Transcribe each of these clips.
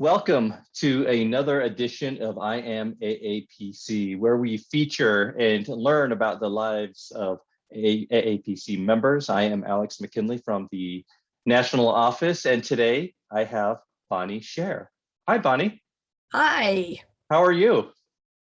Welcome to another edition of I Am AAPC, where we feature and learn about the lives of AAPC members. I am Alex McKinley from the National Office, and today I have Bonnie Sher. Hi, Bonnie. Hi, How are you?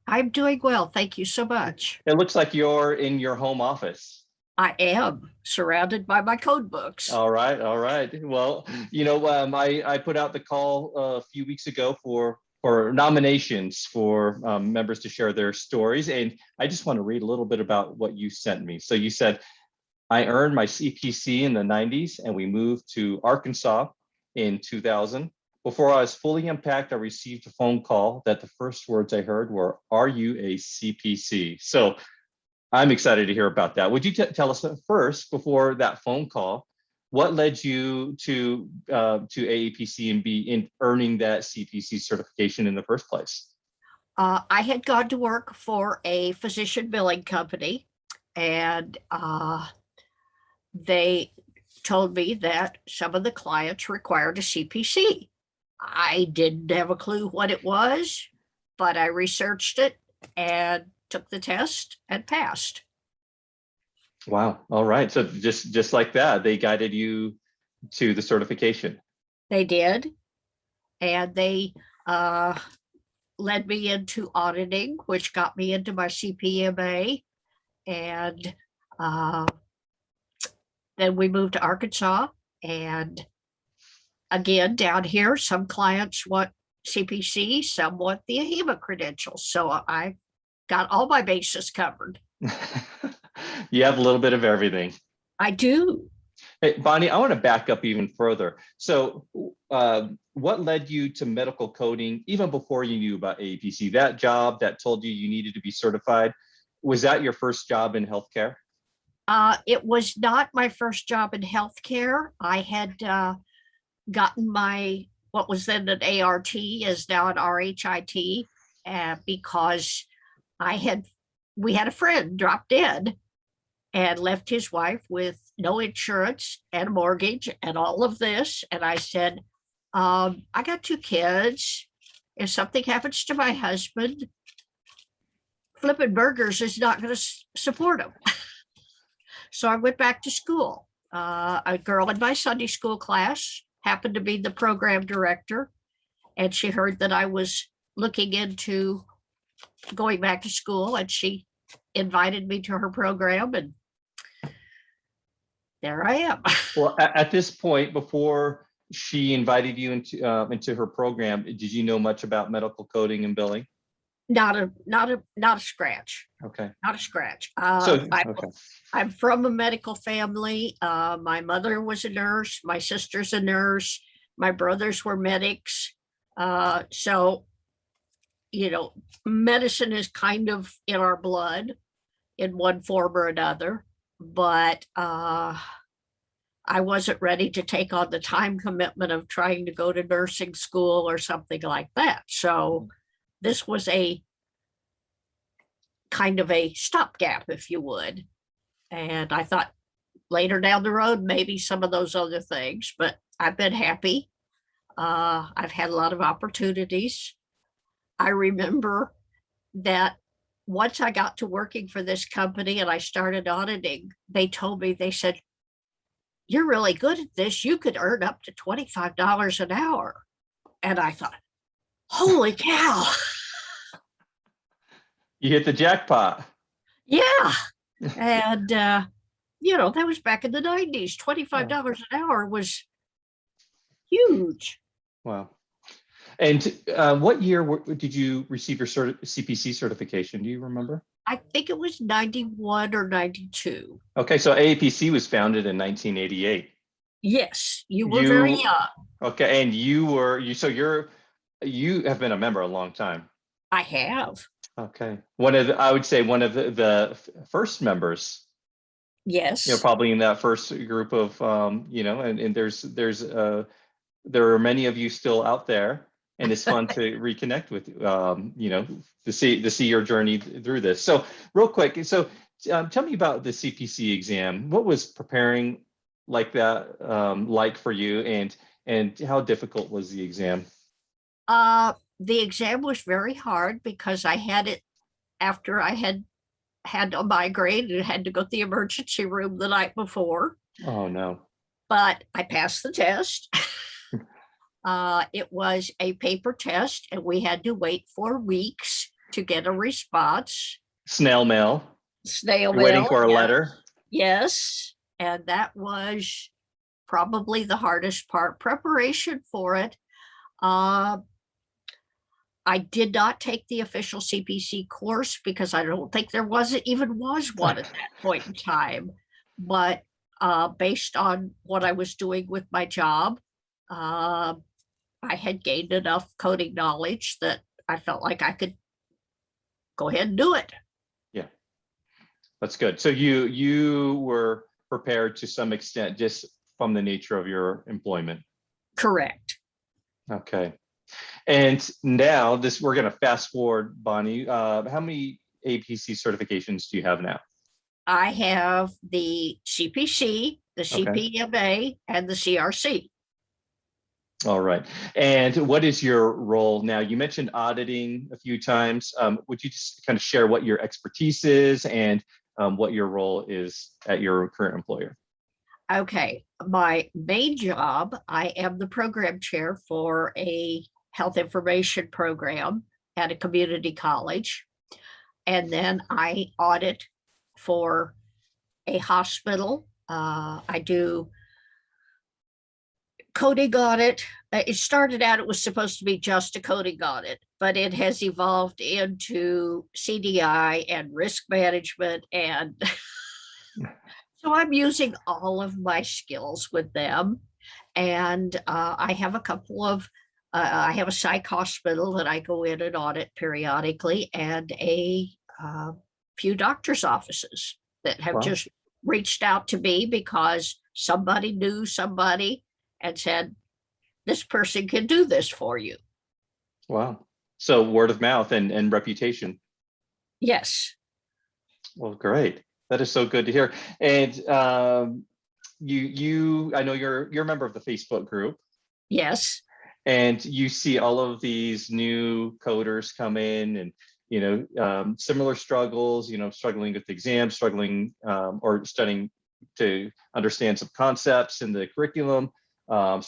I'm doing well. Thank you so much. It looks like you're in your home office. I am surrounded by my code books. All right, all right. Well, I put out the call a few weeks ago for nominations for members to share their stories, and I just want to read a little bit about what you sent me. So you said, I earned my CPC in the 90s, and we moved to Arkansas in 2000. Before I was fully unpacked, I received a phone call that the first words I heard were, "Are you a CPC?" So I'm excited to hear about that. Would you tell us first, before that phone call, what led you to AAPC and be in earning that CPC certification in the first place? I had gone to work for a physician billing company, and they told me that some of the clients required a CPC. I didn't have a clue what it was, but I researched it and took the test and passed. Wow. All right. So just like that, they guided you to the certification. They did, and they led me into auditing, which got me into my CPMA, and then we moved to Arkansas. And again, down here, some clients want CPC, some want the AHIMA credentials. So I got all my bases covered. You have a little bit of everything. I do. Hey, Bonnie, I want to back up even further. So what led you to medical coding even before you knew about AAPC? That job that told you you needed to be certified, was that your first job in healthcare? It was not my first job in healthcare. I had gotten my, what was then an ART is now an RHIT, because we had a friend drop dead and left his wife with no insurance and a mortgage and all of this. And I said, I got 2 kids. If something happens to my husband, flipping burgers is not going to support him. So I went back to school. A girl in my Sunday school class happened to be the program director, and she heard that I was looking into going back to school, and she invited me to her program, and there I am. Well, at this point, before she invited you into her program, did you know much about medical coding and billing? Not a scratch. Okay. Not a scratch. Okay. I'm from a medical family. My mother was a nurse. My sister's a nurse. My brothers were medics. So, medicine is kind of in our blood in one form or another. But I wasn't ready to take on the time commitment of trying to go to nursing school or something like that. So this was a kind of a stopgap, if you would. And I thought later down the road, maybe some of those other things, but I've been happy. I've had a lot of opportunities. I remember that once I got to working for this company and I started auditing, they told me, they said, "You're really good at this. You could earn up to $25 an hour." And I thought, holy cow. You hit the jackpot. Yeah. And, that was back in the 90s. $25 an hour was huge. Wow. And what year did you receive your CPC certification? Do you remember? I think it was 91 or 92. Okay, so AAPC was founded in 1988. Yes, you were very young. Okay, and you have been a member a long time. I have. Okay, I would say one of the first members. Yes. Probably in that first group of and there are many of you still out there, and it's fun to reconnect with to see your journey through this. So real quick, tell me about the CPC exam. What was preparing like that like for you, and how difficult was the exam? The exam was very hard because I had it after I had a migraine and had to go to the emergency room the night before, Oh no. but I passed the test. It was a paper test, and we had to wait 4 weeks to get a response. Snail mail. Snail You're waiting mail, for a yes, letter. yes. And that was probably the hardest part. Preparation for it. Uh, I did not take the official CPC course because I don't think there even was one at that point in time. But based on what I was doing with my job, uh, I had gained enough coding knowledge that I felt like I could go ahead and do it. Yeah, that's good. So you were prepared to some extent just from the nature of your employment. Correct. Okay. And now we're going to fast forward, Bonnie. How many APC certifications do you have now? I have the CPC, the Okay. CPMA, and the CRC. All right. And what is your role now? You mentioned auditing a few times. Would you just kind of share what your expertise is and what your role is at your current employer? Okay, my main job, I am the program chair for a health information program at a community college. And then I audit for a hospital. I do coding audit. It started out, it was supposed to be just a coding audit, but it has evolved into CDI and risk management. And so I'm using all of my skills with them. And I have I have a psych hospital that I go in and audit periodically, and a few doctor's offices that have Wow. just reached out to me because somebody knew somebody and said, this person can do this for you. Wow. So word of mouth and reputation. Yes. Well, great. That is so good to hear. And I know you're a member of the Facebook group, Yes. and you see all of these new coders come in, and similar struggles. Struggling with exams, struggling or studying to understand some concepts in the curriculum. Some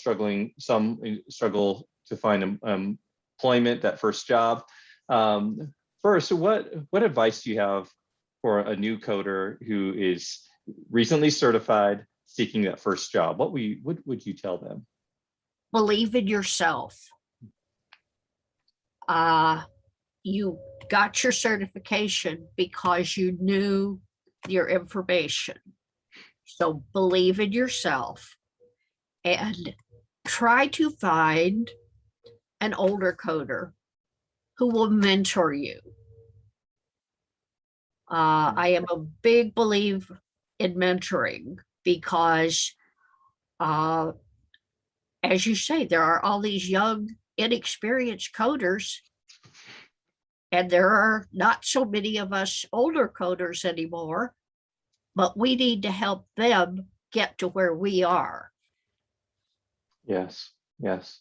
struggle to find employment, that first job. First, what advice do you have for a new coder who is recently certified, seeking that first job? What would you tell them? Believe in yourself. You got your certification because you knew your information. So believe in yourself and try to find an older coder who will mentor you. I am a big believer in mentoring because, as you say, there are all these young, inexperienced coders, and there are not so many of us older coders anymore, but we need to help them get to where we are. Yes, yes.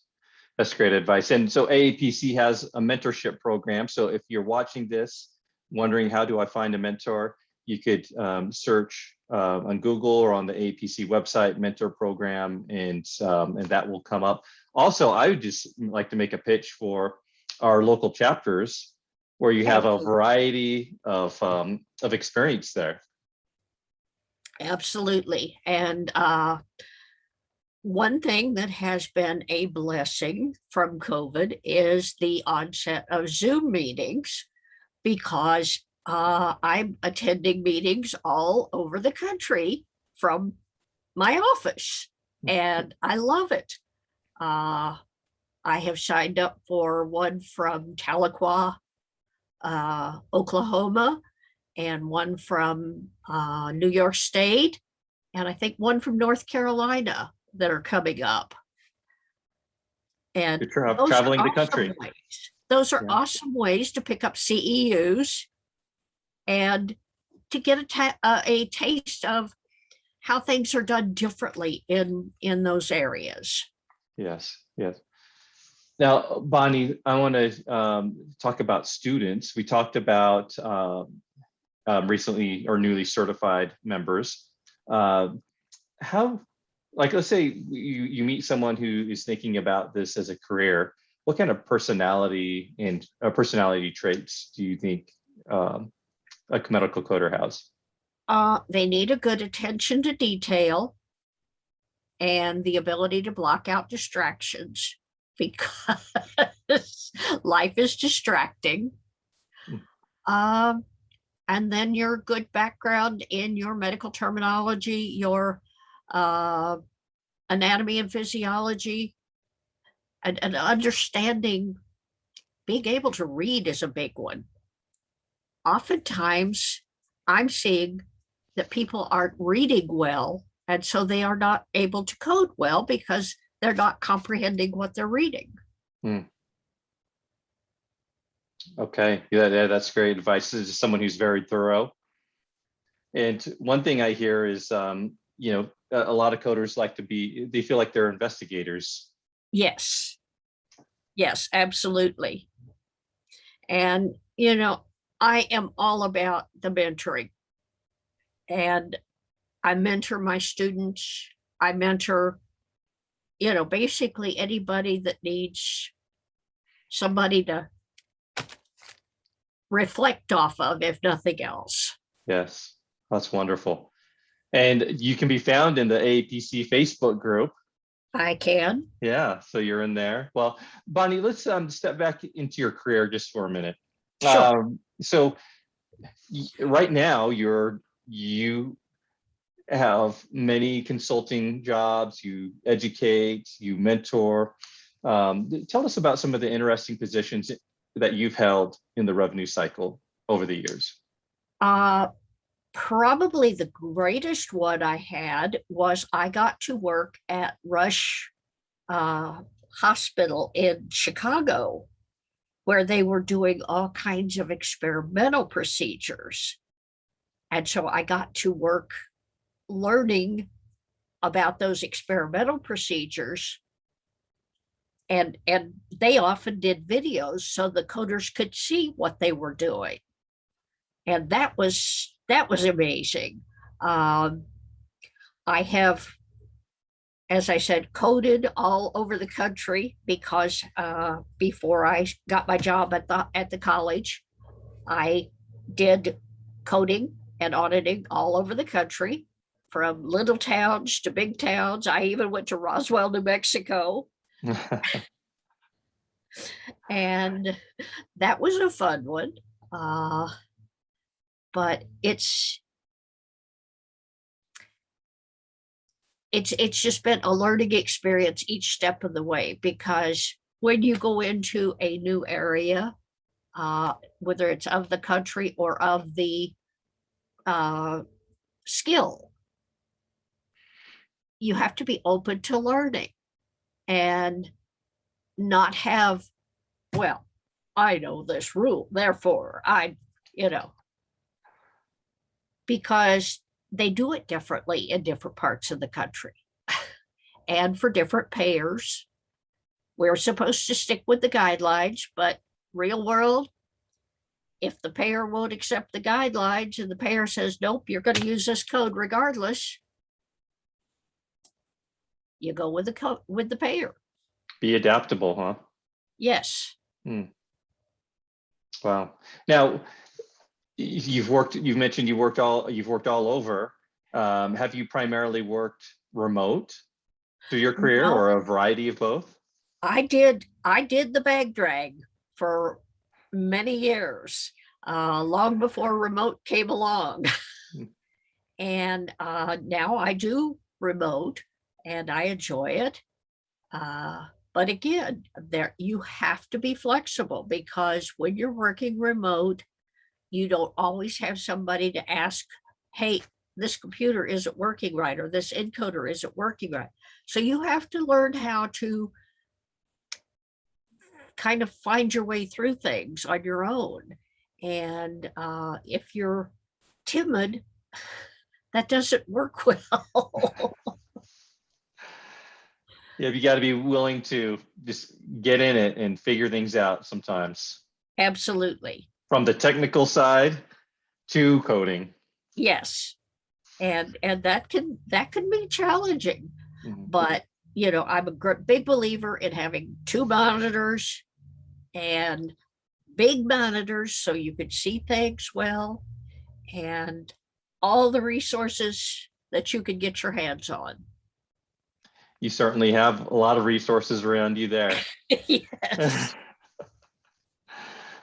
That's great advice. And so AAPC has a mentorship program. So if you're watching this, wondering how do I find a mentor, you could search on Google or on the AAPC website, mentor program, and that will come up. Also, I would just like to make a pitch for our local chapters, where you have a variety of experience there. Absolutely. And one thing that has been a blessing from COVID is the onset of Zoom meetings, because I'm attending meetings all over the country from my office, and I love it. I have signed up for one from Tahlequah, Oklahoma, and one from New York State, and I think one from North Carolina that are coming up. And those traveling are the country. awesome ways. Those are Yeah. awesome ways to pick up CEUs and to get a taste of how things are done differently in those areas. Yes, yes. Now, Bonnie, I want to talk about students. We talked about recently or newly certified members. Uh, how, like, let's say you meet someone who is thinking about this as a career. What kind of personality and personality traits do you think a medical coder has? They need a good attention to detail and the ability to block out distractions because life is distracting. And then your good background in your medical terminology, your anatomy and physiology, and understanding, being able to read is a big one. Oftentimes, I'm seeing that people aren't reading well, and so they are not able to code well because they're not comprehending what they're reading. Okay, yeah, that's great advice. This is someone who's very thorough. And one thing I hear is, a lot of coders like to be, they feel like they're investigators. Yes, absolutely. And, I am all about the mentoring. And I mentor my students. I mentor, basically anybody that needs somebody to reflect off of, if nothing else. Yes, that's wonderful. And you can be found in the AAPC Facebook group. I can. Yeah, so you're in there. Well, Bonnie, let's step back into your career just for a minute. Sure. So right now you have many consulting jobs, you educate, you mentor. Tell us about some of the interesting positions that you've held in the revenue cycle over the years. Probably the greatest one I had was I got to work at Rush Hospital in Chicago, where they were doing all kinds of experimental procedures. And so I got to work learning about those experimental procedures. And they often did videos so the coders could see what they were doing. And that was amazing. I have, as I said, coded all over the country because before I got my job at the college, I did coding and auditing all over the country, from little towns to big towns. I even went to Roswell, New Mexico. And that was a fun one. But it's just been a learning experience each step of the way, because when you go into a new area, whether it's of the country or of the skill, you have to be open to learning and not have, well, I know this rule, therefore because they do it differently in different parts of the country. And for different payers, we're supposed to stick with the guidelines, but real world, if the payer won't accept the guidelines and the payer says, nope, you're going to use this code regardless, you go with the payer. Be adaptable, huh? Yes. Wow. Now, you've mentioned you've worked all over. Have you primarily worked remote through your career, or a variety of both? I did the bag drag for many years, long before remote came along. And now I do remote and I enjoy it. But again, you have to be flexible, because when you're working remote, you don't always have somebody to ask, hey, this computer isn't working right, or this encoder isn't working right. So you have to learn how to kind of find your way through things on your own. And if you're timid, that doesn't work well. Yeah, you got to be willing to just get in it and figure things out sometimes, Absolutely. from the technical side to coding. Yes. And that can be challenging. Mhm. But, I'm a big believer in having two monitors and big monitors so you could see things well, and all the resources that you could get your hands on. You certainly have a lot of resources around you there. Yes.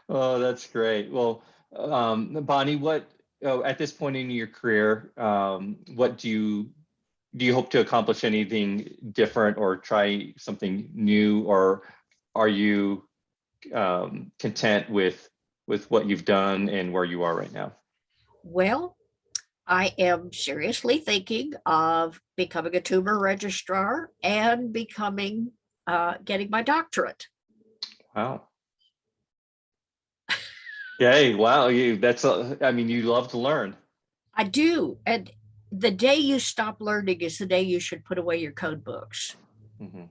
Oh, that's great. Well, Bonnie, at this point in your career, what do you hope to accomplish anything different or try something new, or are you content with what you've done and where you are right now? Well, I am seriously thinking of becoming a tumor registrar and getting my doctorate. Wow. Yay. Wow. You love to learn. I do. And the day you stop learning is the day you should put away your code books. Mhm.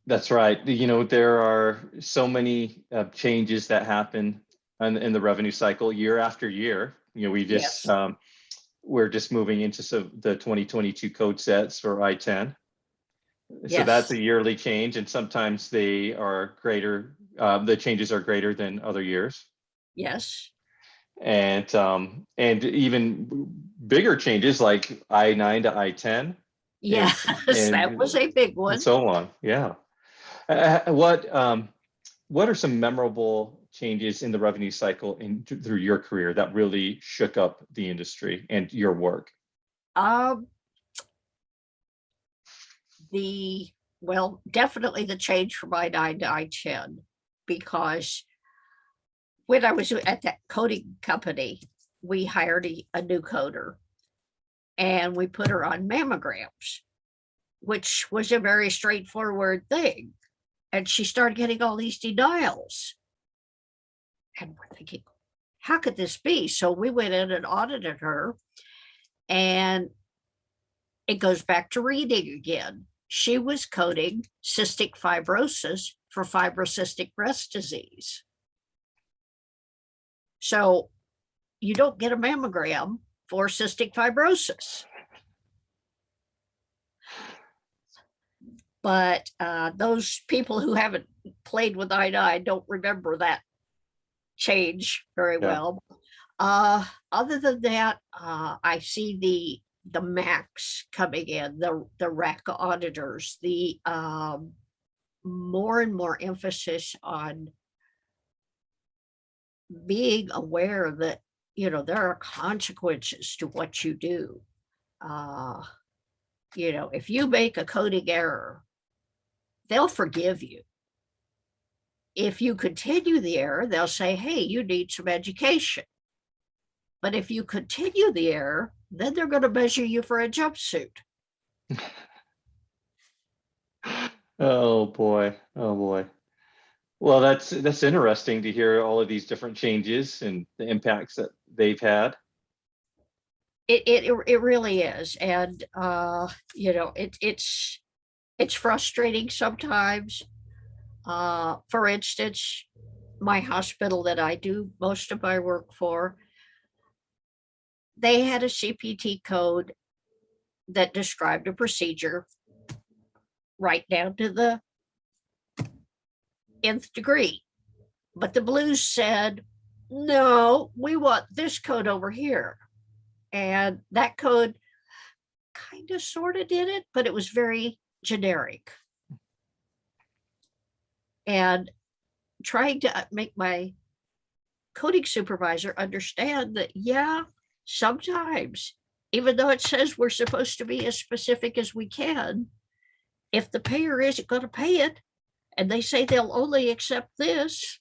That's right. There are so many changes that happen in the revenue cycle year after year. Yes. We're just moving into the 2022 code sets for I-10. So Yes. that's a yearly change, and sometimes they are greater. The changes are greater than other years, Yes. and even bigger changes like I-9 to I-10, Yes. That was a big one. and so on. Yeah. What are some memorable changes in the revenue cycle through your career that really shook up the industry and your work? Definitely the change from I-9 to I-10, because when I was at that coding company, we hired a new coder and we put her on mammograms, which was a very straightforward thing. And she started getting all these denials. And we're thinking, how could this be? So we went in and audited her, and it goes back to reading again. She was coding cystic fibrosis for fibrocystic breast disease. So you don't get a mammogram for cystic fibrosis. But those people who haven't played with I-9 don't remember that change very well. Other than that, I see the Macs coming in, the RAC auditors, the more and more emphasis on being aware that, there are consequences to what you do. If you make a coding error, they'll forgive you. If you continue the error, they'll say, hey, you need some education. But if you continue the error, then they're going to measure you for a jumpsuit. Oh boy. Well, that's interesting to hear all of these different changes and the impacts that they've had. It really is. And it's frustrating sometimes. For instance, my hospital that I do most of my work for, they had a CPT code that described a procedure right down to the nth degree. But the Blues said, no, we want this code over here. And that code kind of sort of did it, but it was very generic. And trying to make my coding supervisor understand that, yeah, sometimes, even though it says we're supposed to be as specific as we can, if the payer isn't going to pay it and they say they'll only accept this,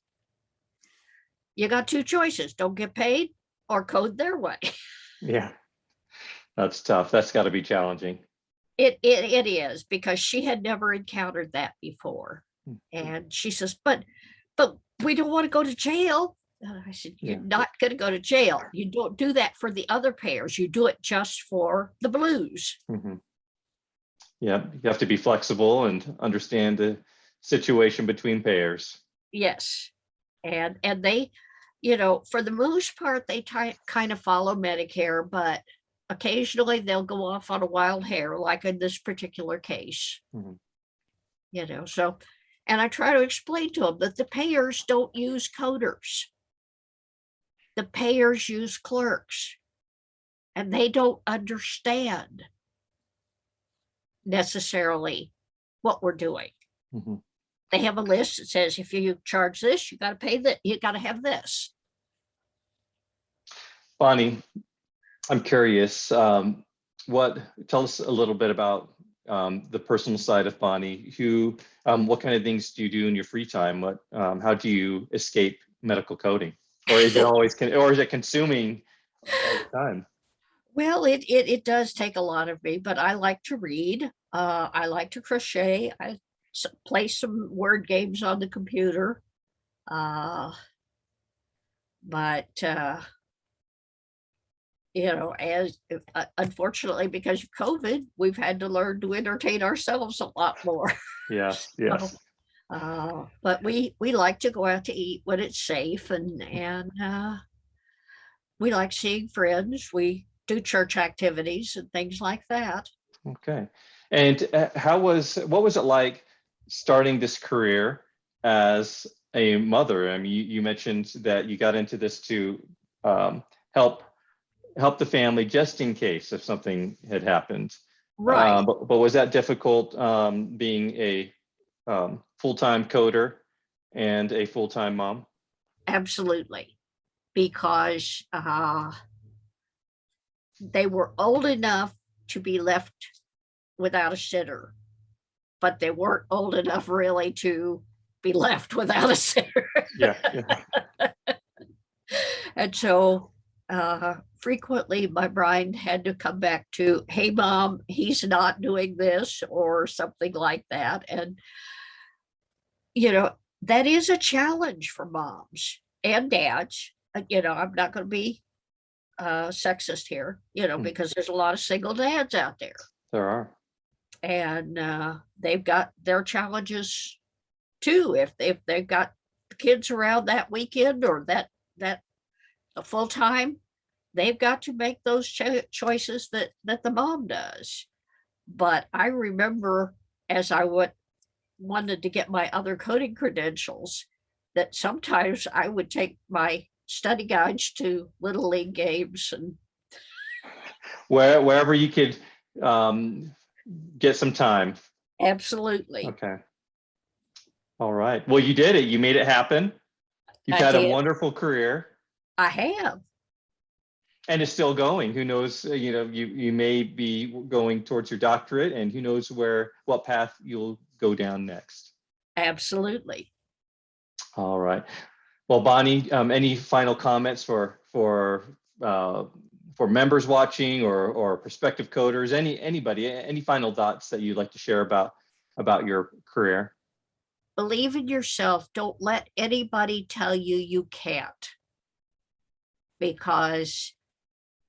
you got two choices: don't get paid or code their way. Yeah, that's tough. That's got to be challenging. It is, because she had never encountered that before. And she says, but we don't want to go to jail. And I said, you're not going to go to jail. You don't do that for the other payers. You do it just for the Blues. Mm-hmm. Yeah, you have to be flexible and understand the situation between payers. Yes. And they, for the most part, they kind of follow Medicare, but occasionally they'll go off on a wild hair, like in this particular case. Mhm. So, and I try to explain to them that the payers don't use coders. The payers use clerks, and they don't understand necessarily what we're doing. Mhm. They have a list that says, if you charge this, you got to pay that, you got to have this. Bonnie, I'm curious, tell us a little bit about the personal side of Bonnie. What kind of things do you do in your free time? How do you escape medical coding? Or is it always, or is it consuming all the time? Well, it does take a lot of me, but I like to read. I like to crochet. I play some word games on the computer. But as unfortunately, because of COVID, we've had to learn to entertain ourselves a lot more. Yes. But we like to go out to eat when it's safe, and we like seeing friends. We do church activities and things like that. Okay. And what was it like starting this career as a mother? I mean, you mentioned that you got into this to help the family just in case if something had happened. Right. But was that difficult being a full-time coder and a full-time mom? Absolutely. Because they were old enough to be left without a sitter, but they weren't old enough really to be left without a sitter. Yeah. And so frequently my mind had to come back to, hey, Mom, he's not doing this or something like that. And, that is a challenge for moms and dads. I'm not going to be sexist here, because there's a lot of single dads out there. There are. And they've got their challenges too. If they've got kids around that weekend or that full time, they've got to make those choices that the mom does. But I remember as I wanted to get my other coding credentials, that sometimes I would take my study guides to Little League games and wherever you could get some time. Absolutely. Okay. All right. Well, you did it. You made it happen. You've had a wonderful career. I have. And it's still going. Who knows, you may be going towards your doctorate, and who knows what path you'll go down next. Absolutely. All right. Well, Bonnie, any final comments for members watching or prospective coders, anybody, any final thoughts that you'd like to share about your career? Believe in yourself. Don't let anybody tell you can't. Because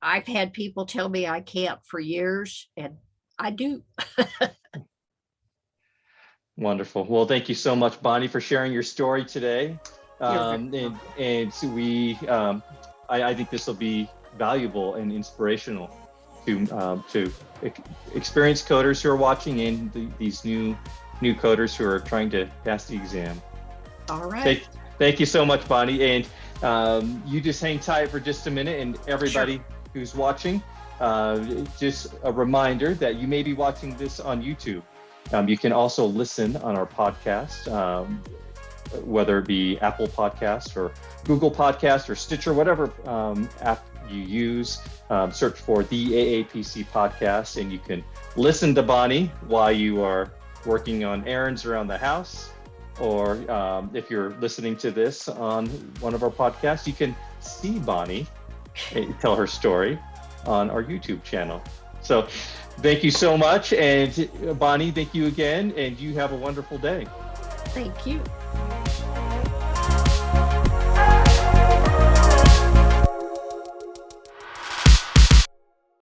I've had people tell me I can't for years, and I do. Wonderful. Well, thank you so much, Bonnie, for sharing your story today. And so I think this will be valuable and inspirational to experienced coders who are watching and these new coders who are trying to pass the exam. All right. Thank you so much, Bonnie. And you just hang tight for just a minute, and everybody who's watching, just a reminder that you may be watching this on YouTube. You can also listen on our podcast, whether it be Apple Podcast or Google Podcast or Stitcher, whatever app you use. Search for the AAPC Podcast, and you can listen to Bonnie while you are working on errands around the house. Or if you're listening to this on one of our podcasts, you can see Bonnie tell her story on our YouTube channel. So thank you so much. And Bonnie, thank you again. And you have a wonderful day. Thank you.